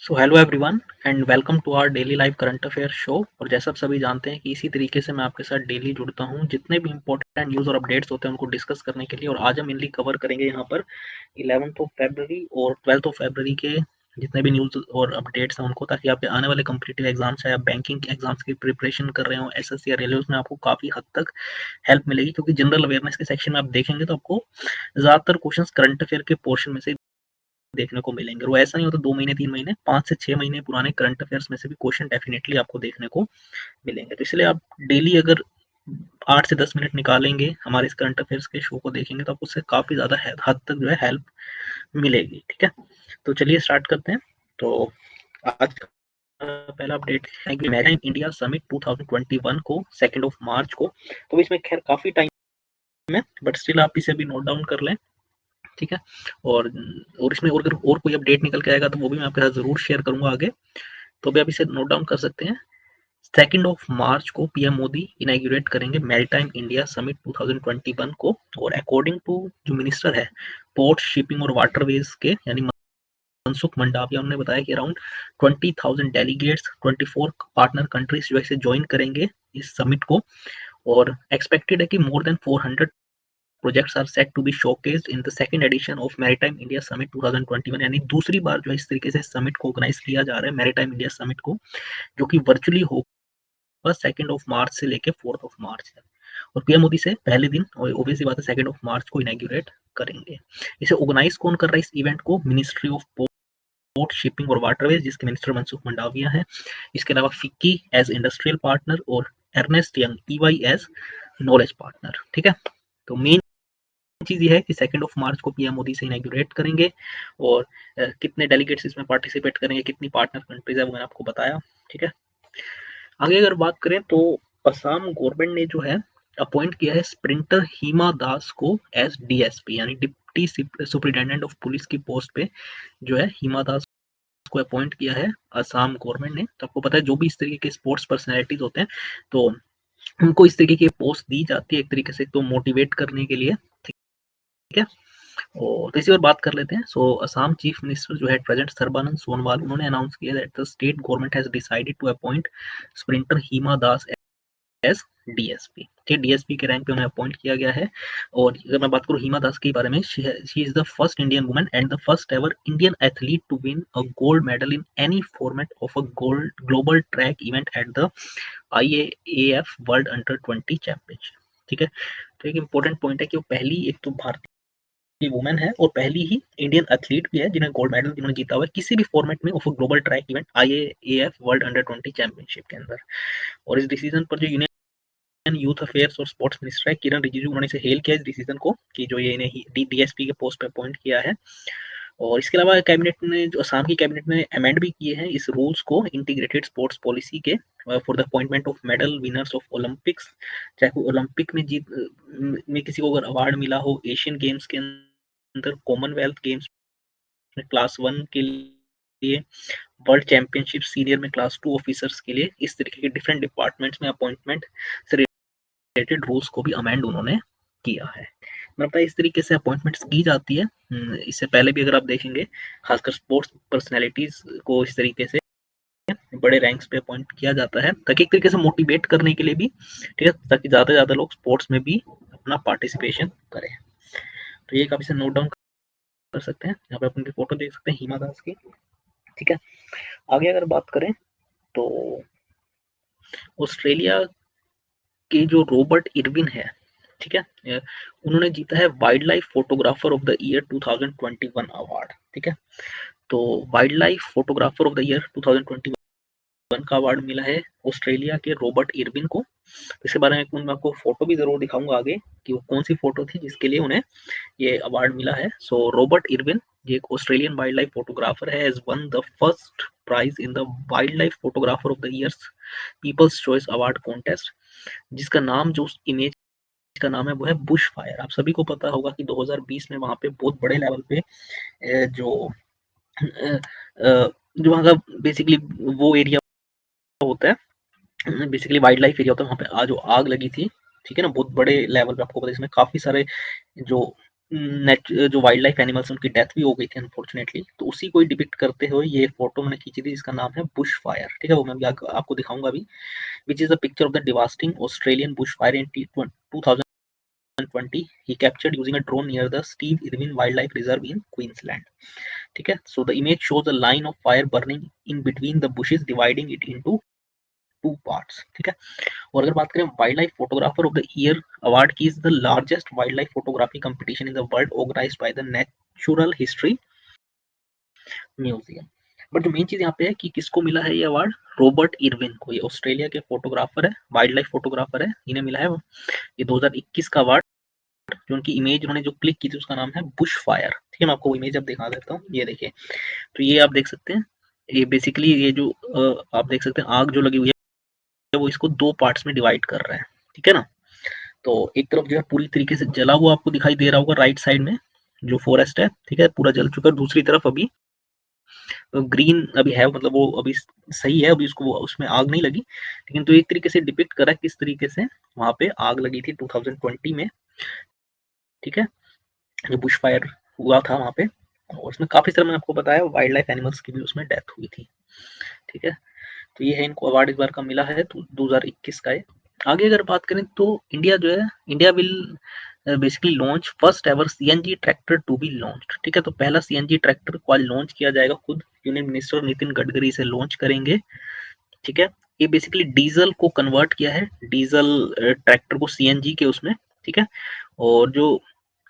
So hello everyone and welcome to our daily live current affair show. और जैसा आप सभी जानते हैं कि इसी तरीके से मैं आपके साथ डेली जुड़ता हूं, जितने भी इंपॉर्टेंट न्यूज़ और अपडेट्स होते हैं उनको डिस्कस करने के लिए। और आज हम मेनली कवर करेंगे यहाँ पर 11th ऑफ फरवरी और 12th ऑफ फरवरी के जितने भी न्यूज़ और अपडेट्स हैं उनको, ताकि आपके आने वाले कम्पिटिटिव एग्जाम्स चाहे आप बैंकिंग एग्जाम्स की प्रिपरेशन कर रहे हो, एसएससी या रेलवे में आपको काफ़ी हद तक हेल्प मिलेगी। क्योंकि जनरल अवेयरनेस के सेक्शन में आप देखेंगे तो आपको ज़्यादातर क्वेश्चन करंट अफेयर के पोर्शन में से देखने को मिलेंगे। वो ऐसा नहीं होता 2 महीने 3 महीने, 5 से 6 महीने पुराने करंट अफेयर्स में से भी क्वेश्चन डेफिनेटली आपको देखने को मिलेंगे। तो इसलिए आप डेली अगर 8 से 10 मिनट निकालेंगे हमारे इस करंट अफेयर्स के शो को देखेंगे तो आपको उससे काफ़ी ज़्यादा हद तक जो है हेल्प मिलेगी। ठीक है, तो चलिए स्टार्ट करते हैं। तो आज का पहला अपडेट है कि मैरीटाइम इंडिया समिट 2021 को 2 ऑफ मार्च को, तो इसमें खैर काफ़ी टाइम है बट स्टिल आप इसे अभी नोट डाउन कर लें। ठीक है, और इसमें और अगर और कोई अपडेट निकल के आएगा तो वो भी मैं आपके साथ जरूर शेयर करूंगा आगे। तो भी आप इसे नोट डाउन कर सकते हैं। 2 ऑफ मार्च को पीएम मोदी इनॉग्रेट करेंगे मैरीटाइम इंडिया समिट 2021 को। और अकॉर्डिंग टू जो मिनिस्टर है पोर्ट शिपिंग और वाटरवेज के यानी मनसुख मंडाविया, उन्होंने बताया कि अराउंड 20,000 डेलीगेट्स 24 पार्टनर कंट्रीज जो है ज्वाइन करेंगे इस समिट को। और एक्सपेक्टेड है कि more than 400 projects are set to be showcased in the second edition of maritime India summit 2021। यानी दूसरी बार जो है इस तरीके से समिट को ऑर्गेनाइज किया जा रहा है मैरीटाइम इंडिया समिट को, जो कि वर्चुअली होगा 2 ऑफ मार्च से लेके 4 ऑफ मार्च तक। और पीएम मोदी से पहले दिन ऑब्वियसली बात है 2 ऑफ मार्च को इनॉग्रेट करेंगे। इसे ऑर्गेनाइज कौन कर रहा है इस इवेंट को? मिनिस्ट्री ऑफ पोर्ट शिपिंग और वाटरवेज, जिसके मिनिस्टर मनसुख मंडाविया है। इसके अलावा फिक्की एज इंडस्ट्रियल पार्टनर और Ernst Young EY as knowledge partner. ठीक है, तो मेन चीज ये है कि 2 ऑफ मार्च को पीएम मोदी से इनॉग्रेट करेंगे। और कितने डेलीगेट्स इसमें पार्टिसिपेट करेंगे, कितनी पार्टनर कंट्रीज है, वो मैंने आपको बताया। ठीक है, आगे अगर बात करें तो असम गवर्नमेंट ने जो है अपॉइंट किया है स्प्रिंटर हिमा दास को एज डीएसपी यानी डिप्टी सुपरिटेंडेंट ऑफ पुलिस की पोस्ट पे जो है हिमा दास को अपॉइंट किया है असम गवर्नमेंट ने। तो आपको पता है जो भी इस तरीके के स्पोर्ट्स पर्सनैलिटीज होते हैं तो उनको इस तरीके की पोस्ट दी जाती है एक तरीके से तो मोटिवेट करने के लिए। ठीक है, और तो इसी पर बात कर लेते हैं। सो असम चीफ मिनिस्टर जो है प्रेजेंट सर्बानंद सोनोवाल, उन्होंने अनाउंस किया that the state government has decided to appoint sprinter Hima Das as DSP. ठीक, डीएसपी के रैंक पे उन्हें अपॉइंट किया गया है। और अगर मैं बात करूं हिमा दास के बारे में, she is the first Indian woman and the first ever Indian athlete to win a gold medal in any format of a gold global track event at the IAAF world under 20 championship. ठीक है, तो एक important point है कि वो पहली एक तो भारतीय की वुमेन है और पहली ही इंडियन एथलीट भी है जिन्हें गोल्ड मेडल जिन्होंने जीता हुआ है किसी भी फॉर्मेट में of global track event IAAF world under 20 championship के अंदर। और इस डिसीजन पर जो यूनियन यूथ अफेयर्स और स्पोर्ट्स मिनिस्टर है किरण रिजिजू, उन्होंने इसे हेल किया इस डिसीजन को कि जो ये इन्हें डीएसपी के पोस्ट पे अपॉइंट किया है। और इसके अलावा कैबिनेट ने जो असम की कैबिनेट ने अमेंड भी किए हैं इस रूल्स को इंटीग्रेटेड स्पोर्ट्स पॉलिसी के for the appointment of medal winners of Olympics. चाहे कोई ओलंपिक में जीत में किसी को अगर अवार्ड मिला हो, एशियन गेम्स के अंदर, कॉमनवेल्थ गेम्स में क्लास 1 के लिए, वर्ल्ड चैंपियनशिप सीनियर में क्लास 2 ऑफिसर्स के लिए, इस तरीके के डिफरेंट डिपार्टमेंट्स में अपॉइंटमेंट से रिलेटेड रूल्स को भी अमेंड उन्होंने किया है। मतलब इस तरीके से अपॉइंटमेंट्स की जाती है। इससे पहले भी अगर आप देखेंगे खासकर स्पोर्ट्स पर्सनैलिटीज को इस तरीके से बड़े रैंक्स पे अपॉइंट किया जाता है ताकि एक तरीके से मोटिवेट करने के लिए भी, ठीक है, ताकि ज्यादा से ज्यादा लोग स्पोर्ट्स में भी अपना पार्टिसिपेशन करें। तो ये आप इसे नोट डाउन कर सकते हैं। यहाँ पे आप उनकी फोटो देख सकते हैं हिमा दास की। ठीक है, आगे अगर बात करें तो ऑस्ट्रेलिया के जो रॉबर्ट इरविन है, ठीक है, उन्होंने जीता है wild life photographer of the year 2021 award. ठीक है, तो wild life photographer of the year 2021 का अवार्ड मिला है ऑस्ट्रेलिया के रॉबर्ट इरविन को। इसके बारे में मैं आपको फोटो भी जरूर दिखाऊंगा आगे कि वो कौन सी फोटो थी जिसके लिए उन्हें ये अवार्ड मिला है। सो रॉबर्ट इरविन ये एक ऑस्ट्रेलियन वाइल्ड लाइफ फोटोग्राफर है, has won the first prize in the wild life photographer of the year's people's choice award contest, जिसका नाम जो इमेज का नाम है वो है बुश फायर। आप सभी को पता होगा कि 2020 में वहां पे बहुत बड़े लेवल पे जो जो वहाँ का बेसिकली वो एरिया होता है, बेसिकली वाइल्ड लाइफ एरिया होता है, वहाँ पे आज जो आग लगी थी, ठीक है ना, बहुत बड़े लेवल पे, आपको पता है इसमें काफी सारे जो जो वाइल्ड लाइफ एनिमल्स उनकी डेथ भी हो गई थी अनफॉर्चुनेटली, तो उसी को डिपिक्ट करते हुए ये फोटो मैंने खींची थी जिसका नाम है बुश फायर। ठीक है, वो मैं आपको दिखाऊंगा अभी, which is a picture of the devastating Australian Bush fire in 2020 he captured using a drone near the Steve Irwin Wildlife Reserve in Queensland. ठीक है, so the image shows a line of fire burning in between the bushes dividing it into two parts. ठीक है, और अगर बात करें wild life photographer of the year award की, is the largest wildlife photography competition in the world organised by the Natural History Museum. But जो main चीज यहाँ पे है कि किसको मिला है ये अवार्ड, रॉबर्ट इरविन को। ये ऑस्ट्रेलिया के फोटोग्राफर है, वाइल्ड लाइफ फोटोग्राफर है, इन्हें मिला है ये 2021 का अवार्ड। जो उनकी इमेज उन्होंने जो क्लिक की थी उसका नाम है बुश फायर। ठीक है, मैं आपको वो इमेज अब दिखा देता हूँ, ये देखिए। तो ये आप देख सकते हैं, ये बेसिकली ये जो आप देख सकते हैं आग जो लगी हुई है वो इसको दो पार्ट्स में डिवाइड कर रहा है। ठीक है ना, तो एक तरफ जो है पूरी तरीके से जला हुआ आपको दिखाई दे रहा होगा राइट साइड में जो फॉरेस्ट है, ठीक है, पूरा जल चुका है। दूसरी तरफ अभी ग्रीन अभी है, मतलब वो अभी सही है, अभी उसको उसमें आग नहीं लगी, लेकिन तो एक तरीके से डिपिक्ट करा किस तरीके से वहां पे आग लगी थी 2020 में। ठीक है, जो बुश फायर हुआ था वहां पे, और उसमें काफी सारे मैंने आपको बताया वाइल्ड लाइफ एनिमल्स की भी उसमें डेथ हुई थी। ठीक है, तो ये है, इनको अवार्ड इस बार का मिला है 2021 का है। आगे अगर बात करें तो इंडिया जो है, India will basically launch first ever CNG tractor to be launched. ठीक है, तो पहला सीएनजी ट्रैक्टर को आज लॉन्च किया जाएगा, खुद यूनियन मिनिस्टर नितिन गडकरी से लॉन्च करेंगे। ठीक है, ये बेसिकली डीजल को कन्वर्ट किया है, डीजल ट्रैक्टर को सीएनजी के उसमें। ठीक है, और जो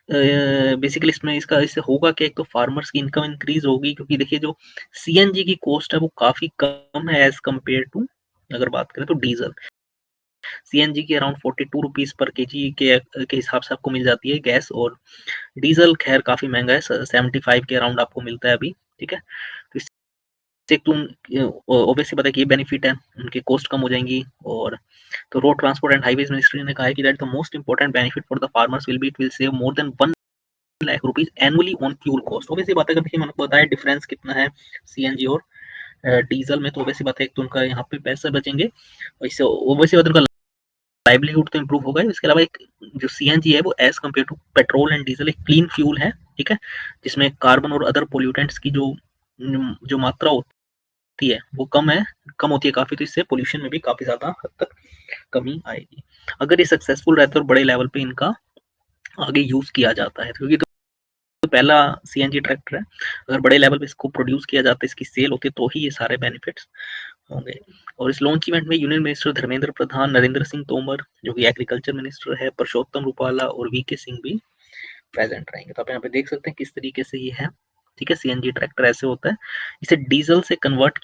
बेसिकली इसमें इसका इससे होगा कि एक तो फार्मर्स की इनकम इंक्रीज होगी, क्योंकि देखिए जो सीएनजी की कॉस्ट है वो काफी कम है एज कम्पेयर टू अगर बात करें तो डीजल। सीएनजी की अराउंड 42 रुपीज पर केजी के हिसाब से आपको मिल जाती है गैस, और डीजल खैर काफी महंगा है, 75 के अराउंड आपको मिलता है अभी। ठीक है, तो इससे तुम ऑब्वियसली पता है कि ये बेनिफिट है, उनकी कॉस्ट कम हो जाएंगी। और तो road transport and highways ministry ने कहा है कि that the most important benefit for the farmers will be it will save more than 1 lakh rupees annually on fuel cost. Obviously बात है, देखिए मैंने बताया डिफरेंस कितना है सीएनजी और डीजल में, तो ऑब्वियसली बात है तो उनका यहाँ पे पैसे बचेंगे, और इससे ऑब्वियसली बात है उनका लाइवलीहुड तो इम्प्रूव होगा। इसके अलावा एक जो सीएनजी है वो as compare to petrol and diesel एक क्लीन फ्यूल है। ठीक है, जिसमें कार्बन और अदर पोल्यूटेंट्स की जो मात्रा होती है वो कम होती है काफी, तो इससे पोल्यूशन में भी काफी ज्यादा हद तक कमी आएगी अगर ये सक्सेसफुल रहता है और बड़े लेवल पे इनका आगे यूज किया जाता है, क्योंकि तो पहला सीएनजी ट्रैक्टर है, अगर बड़े लेवल पे इसको प्रोड्यूस किया जाता है, इसकी सेल होती है, तो ही ये सारे बेनिफिट्स होंगे। और इस लॉन्च इवेंट में यूनियन मिनिस्टर धर्मेंद्र प्रधान, नरेंद्र सिंह तोमर जो कि एग्रीकल्चर मिनिस्टर है, परषोत्तम रूपाला और वीके सिंह भी प्रेजेंट रहेंगे। तो आप यहाँ पे देख सकते हैं किस तरीके से ये है। ठीक है, सीएनजी ट्रैक्टर ऐसे होता है, इसे डीजल से कन्वर्ट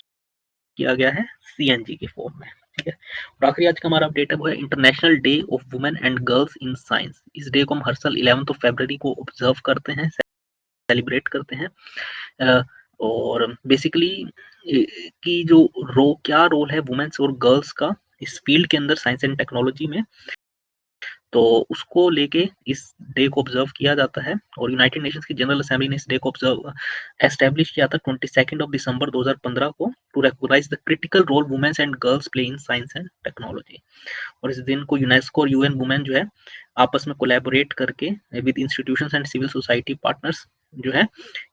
किया गया है सीएनजी के फॉर्म में। ठीक है, और आखिरी आज का हमारा अपडेट है वो है international day of women and girls in science. इस डे को हम हर साल 11 फरवरी को ऑब्जर्व करते हैं, सेलिब्रेट करते हैं। और बेसिकली कि जो क्या रोल है वुमेन्स और गर्ल्स का इस फील्ड के अंदर साइंस एंड टेक्नोलॉजी में, तो उसको लेके इस डे को ऑब्जर्व किया जाता है। और यूनाइटेड नेशंस की जनरल असेंबली ने इस डे को ऑब्जर्व एस्टेब्लिश किया था 22 दिसंबर 2015 को, to recognise the critical role women's and girls play in science and technology. और इस दिन को यूनेस्को और यूएन वुमेन जो है आपस में कोलैबोरेट करके with institutions and civil society partners जो है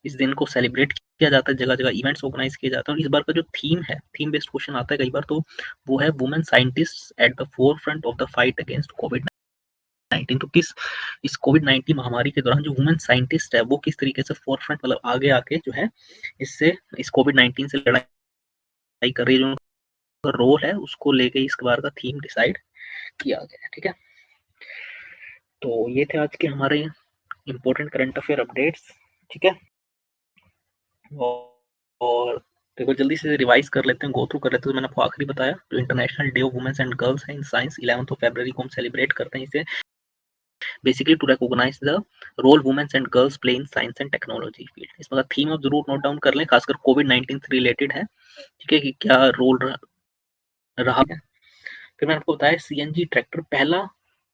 इस दिन को सेलिब्रेट किया जाता है, जगह जगह इवेंट्स ऑर्गेनाइज किए जाते हैं। और इस बार का जो थीम है, थीम बेस्ड क्वेश्चन आता है कई बार, तो वो है women scientist at the four front of the fight against Covid 19। तो किस इस कोविड 19 महामारी के दौरान जो वुमेन साइंटिस्ट है वो किस तरीके से फोर फ्रंट मतलब आगे आके जो है इससे इस कोविड 19 से लड़ाई कर रही है, जो उनका रोल है उसको लेके इस बार का थीम डिसाइड किया गया है। ठीक है, तो ये थे आज के हमारे इंपॉर्टेंट करंट अफेयर अपडेट्स। ठीक है, और देखो जल्दी से रिवाइज कर लेते हैं, गो थ्रू कर लेते हैं। तो मैंने आपको आखिरी बताया जो international day of women's and girls है इन साइंस 11 फरवरी को हम सेलिब्रेट करते हैं इसे basically to recognise the role women's and girls play in science and technology field. इसमें थीम आप जरूर नोट डाउन कर लें, खासकर कोविड 19 से रिलेटेड है। ठीक है, कि क्या रोल रहा है। फिर मैंने आपको बताया सीएनजी ट्रैक्टर, पहला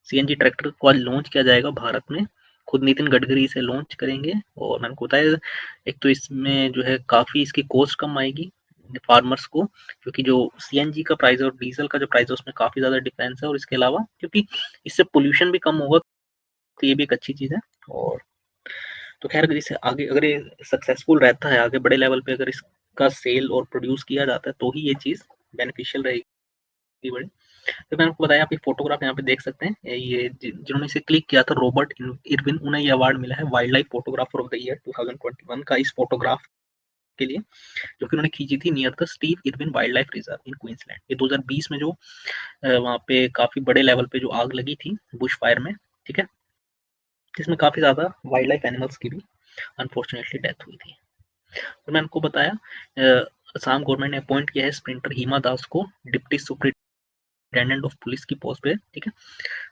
सीएनजी ट्रैक्टर को आज लॉन्च किया जाएगा भारत में, खुद नितिन गडकरी इसे लॉन्च करेंगे। और मैंने आपको बताया एक तो इसमें जो है काफी इसकी कॉस्ट कम आएगी फार्मर्स को, क्योंकि जो सीएनजी का प्राइस और डीजल का जो प्राइस है उसमें काफी ज्यादा डिफरेंस है। और इसके अलावा क्योंकि इससे पोल्यूशन भी कम होगा, तो ये भी एक अच्छी चीज है। और तो खैर जैसे आगे अगर ये सक्सेसफुल रहता है, आगे बड़े लेवल पे अगर इसका सेल और प्रोड्यूस किया जाता है तो ही ये चीज़ बेनिफिशियल रहेगी बड़ी। तो मैंने आपको बताया, आप ये फोटोग्राफ यहाँ पे देख सकते हैं, ये जिन्होंने इसे क्लिक किया था रॉबर्ट इरविन, उन्हें ये अवार्ड मिला है wild life photographer of the year 2021 का इस फोटोग्राफ के लिए, जो कि उन्होंने खींची थी near the Steve Irwin wild life reserve in Queensland. ये 2020 में जो वहाँ पे काफी बड़े लेवल पे जो आग लगी थी बुश फायर में, ठीक है, जिसमें काफी ज्यादा वाइल्ड लाइफ एनिमल्स की भी अनफॉर्चुनेटली डेथ हुई थी। और मैंने आपको बताया असम गवर्नमेंट ने अपॉइंट किया है स्प्रिंटर हिमा दास को डिप्टी सुपरिटेंडेंट ऑफ पुलिस की पोस्ट पे, ठीक है,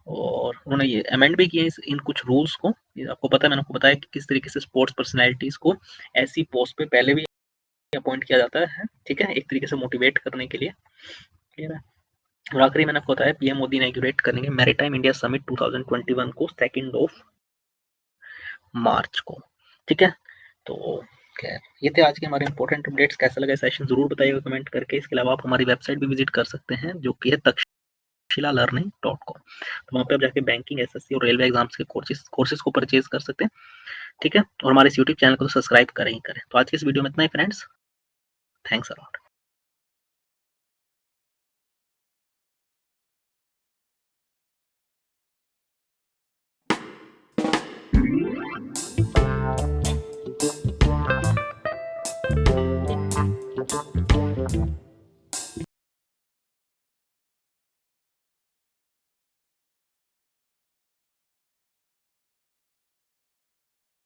और उन्होंने ये अमेंड भी किए इन कुछ रूल्स को। आपको पता है, मैंने आपको बताया कि किस तरीके से स्पोर्ट्स पर्सनैलिटीज को ऐसी पोस्ट पे पहले भी अपॉइंट किया जाता है, ठीक है, एक तरीके से मोटिवेट करने के लिए, क्लियर है। और आखिरी मैंने आपको बताया पीएम मोदी इनॉग्रेट करेंगे मैरीटाइम इंडिया समिट 2021 को 2 मार्च को, ठीक है। तो खैर ये थे आज के हमारे इंपॉर्टेंट अपडेट्स। कैसा लगा सेशन जरूर बताइएगा कमेंट करके। इसके अलावा आप हमारी वेबसाइट भी विजिट कर सकते हैं जो कि है takshilalearning.com। तो वहाँ पे आप जाके बैंकिंग, एसएससी और रेलवे एग्जाम्स के कोर्सेज को परचेज कर सकते हैं, ठीक है। और हमारे इस यूट्यूब चैनल को तो सब्सक्राइब करें ही करें। तो आज की इस वीडियो में इतना ही फ्रेंड्स, थैंक्स अ लॉट।